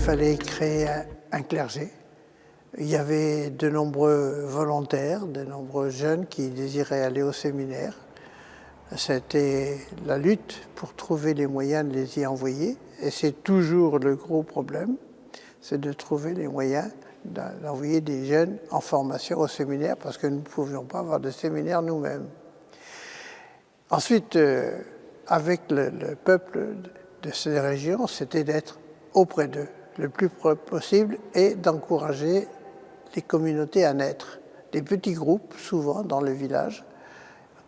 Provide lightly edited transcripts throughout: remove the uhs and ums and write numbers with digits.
fallait créer un clergé. Il y avait de nombreux volontaires, de nombreux jeunes qui désiraient aller au séminaire. C'était la lutte pour trouver les moyens de les y envoyer. Et c'est toujours le gros problème, c'est de trouver les moyens d'envoyer des jeunes en formation au séminaire parce que nous ne pouvions pas avoir de séminaire nous-mêmes. Ensuite, avec le peuple de ces régions, c'était d'être auprès d'eux le plus possible et d'encourager les communautés à naître. Des petits groupes, souvent dans le village,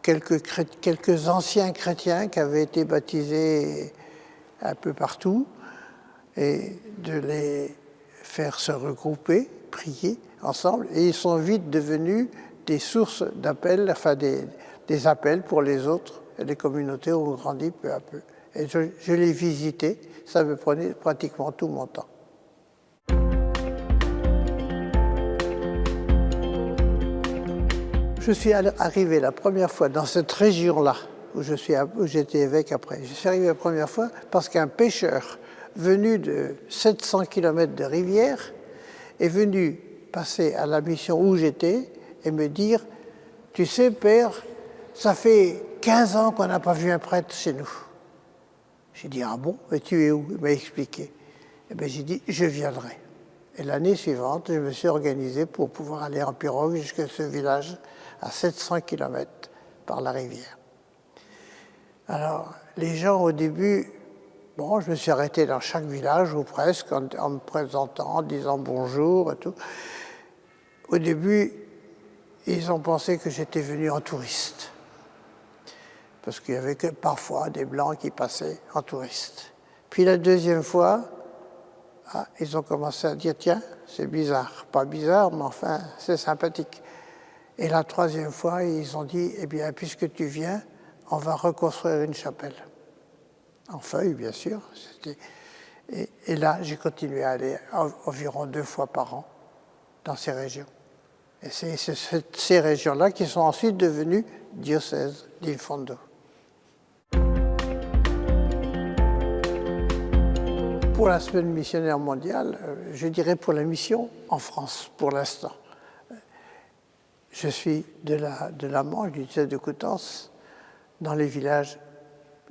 quelques anciens chrétiens qui avaient été baptisés un peu partout, et de les faire se regrouper, prier ensemble, et ils sont vite devenus des sources d'appels, enfin des appels pour les autres, et les communautés ont grandi peu à peu. Et je les visitais, ça me prenait pratiquement tout mon temps. Je suis arrivé la première fois dans cette région-là, où j'étais évêque après. Je suis arrivé la première fois parce qu'un pêcheur venu de 700 km de rivière est venu passer à la mission où j'étais et me dire « Tu sais, père, ça fait 15 ans qu'on n'a pas vu un prêtre chez nous. » J'ai dit « Ah bon? Et tu es où ?» Il m'a expliqué. Et bien j'ai dit « Je viendrai. » Et l'année suivante, je me suis organisé pour pouvoir aller en pirogue jusqu'à ce village à 700 km par la rivière. Alors, les gens au début, bon, je me suis arrêté dans chaque village, ou presque, en me présentant, en disant bonjour et tout. Au début, ils ont pensé que j'étais venu en touriste, parce qu'il y avait parfois des Blancs qui passaient en touriste. Puis la deuxième fois, ils ont commencé à dire « Tiens, c'est bizarre. » Pas bizarre, mais enfin, c'est sympathique. Et la troisième fois, ils ont dit « Eh bien, puisque tu viens, on va reconstruire une chapelle. » En feuilles, bien sûr. Et là, j'ai continué à aller environ 2 fois par an dans ces régions. Et c'est ces régions-là qui sont ensuite devenues diocèses d'Il Fondo. Pour la semaine missionnaire mondiale, je dirais pour la mission en France, pour l'instant. Je suis de la Manche, du diocèse de Coutances. Dans les villages,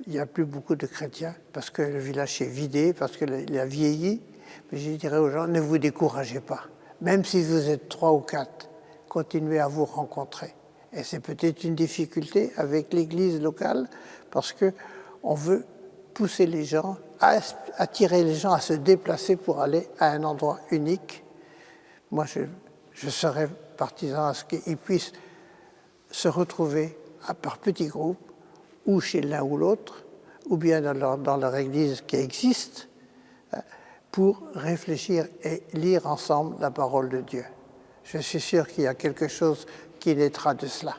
il n'y a plus beaucoup de chrétiens parce que le village est vidé, parce qu'il a vieilli. Mais je dirais aux gens, ne vous découragez pas. Même si vous êtes 3 ou 4, continuez à vous rencontrer. Et c'est peut-être une difficulté avec l'église locale parce qu'on veut pousser les gens, attirer les gens à se déplacer pour aller à un endroit unique. Moi, je serais partisan à ce qu'ils puissent se retrouver par petits groupes, ou chez l'un ou l'autre, ou bien dans leur église qui existe, pour réfléchir et lire ensemble la parole de Dieu. Je suis sûr qu'il y a quelque chose qui naîtra de cela.